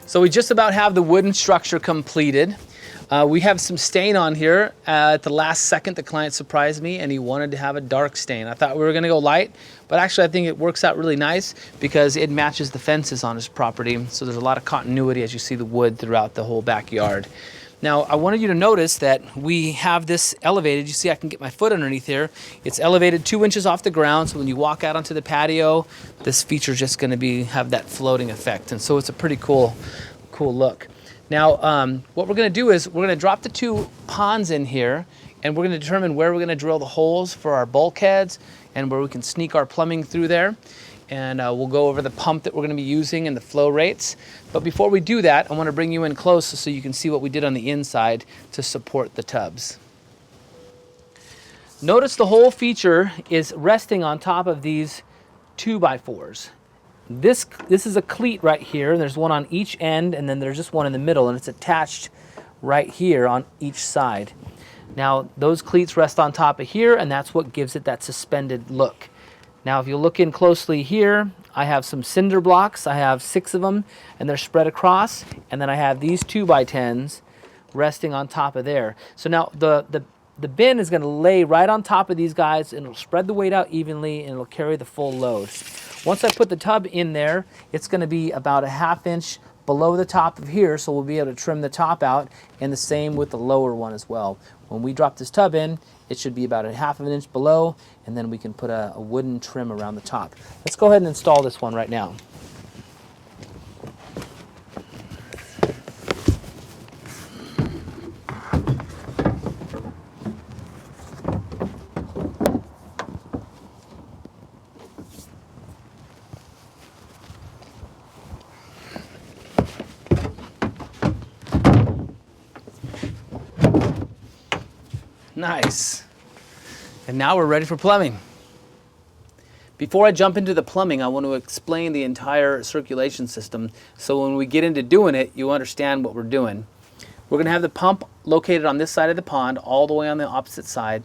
So we just about have the wooden structure completed. We have some stain on here. At the last second, the client surprised me and he wanted to have a dark stain. I thought we were gonna go light, but actually I think it works out really nice because it matches the fences on his property. So there's a lot of continuity as you see the wood throughout the whole backyard. Now, I wanted you to notice that we have this elevated. You see I can get my foot underneath here. It's elevated 2 inches off the ground, so when you walk out onto the patio, this feature is just gonna have that floating effect. And so it's a pretty cool look. Now, what we're gonna do is we're gonna drop the 2 ponds in here, and we're gonna determine where we're gonna drill the holes for our bulkheads and where we can sneak our plumbing through there. And we'll go over the pump that we're gonna be using and the flow rates. But before we do that, I wanna bring you in close so you can see what we did on the inside to support the tubs. Notice the whole feature is resting on top of these 2x4s. This is a cleat right here, and there's one on each end, and then there's just one in the middle, and it's attached right here on each side. Now, those cleats rest on top of here, and that's what gives it that suspended look. Now, if you look in closely here, I have some cinder blocks. I have 6 of them, and they're spread across. And then I have these 2x10s resting on top of there. So now the bin is going to lay right on top of these guys, and it'll spread the weight out evenly, and it'll carry the full load. Once I put the tub in there, it's going to be about a 1/2 inch below the top of here, so we'll be able to trim the top out, and the same with the lower one as well. When we drop this tub in, it should be about a 1/2 inch below, and then we can put a wooden trim around the top. Let's go ahead and install this one right now. Nice. And now we're ready for plumbing. Before I jump into the plumbing, I want to explain the entire circulation system so when we get into doing it, you understand what we're doing. We're going to have the pump located on this side of the pond, all the way on the opposite side.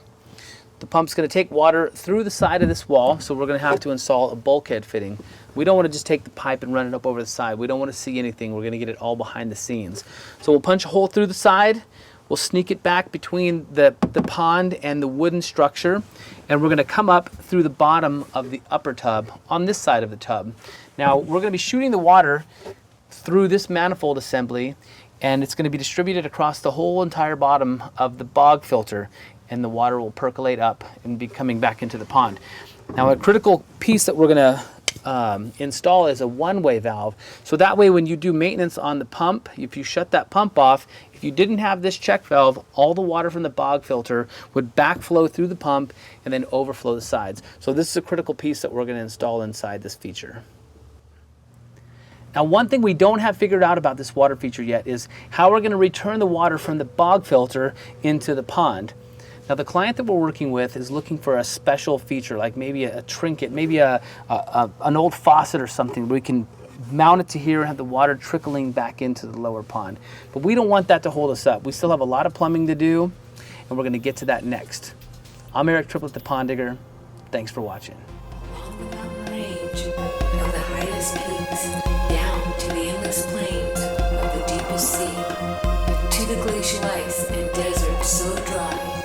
The pump's going to take water through the side of this wall, so we're going to have to install a bulkhead fitting. We don't want to just take the pipe and run it up over the side. We don't want to see anything. We're going to get it all behind the scenes. So we'll punch a hole through the side. We'll sneak it back between the pond and the wooden structure, and we're going to come up through the bottom of the upper tub on this side of the tub. Now, we're going to be shooting the water through this manifold assembly, and it's going to be distributed across the whole entire bottom of the bog filter, and the water will percolate up and be coming back into the pond. Now, a critical piece that we're going to install is a one-way valve. So that way when you do maintenance on the pump, if you shut that pump off, if you didn't have this check valve, all the water from the bog filter would backflow through the pump and then overflow the sides. So this is a critical piece that we're going to install inside this feature. Now, one thing we don't have figured out about this water feature yet is how we're going to return the water from the bog filter into the pond. Now, the client that we're working with is looking for a special feature, like maybe a trinket, maybe an old faucet or something where we can mount it to here and have the water trickling back into the lower pond. But we don't want that to hold us up. We still have a lot of plumbing to do, and we're going to get to that next. I'm Eric Triplett, the Pond Digger. Thanks for watching. Along the mountain range of the highest peaks, down to the endless plains of the deepest sea, to the glacial ice and desert so dry,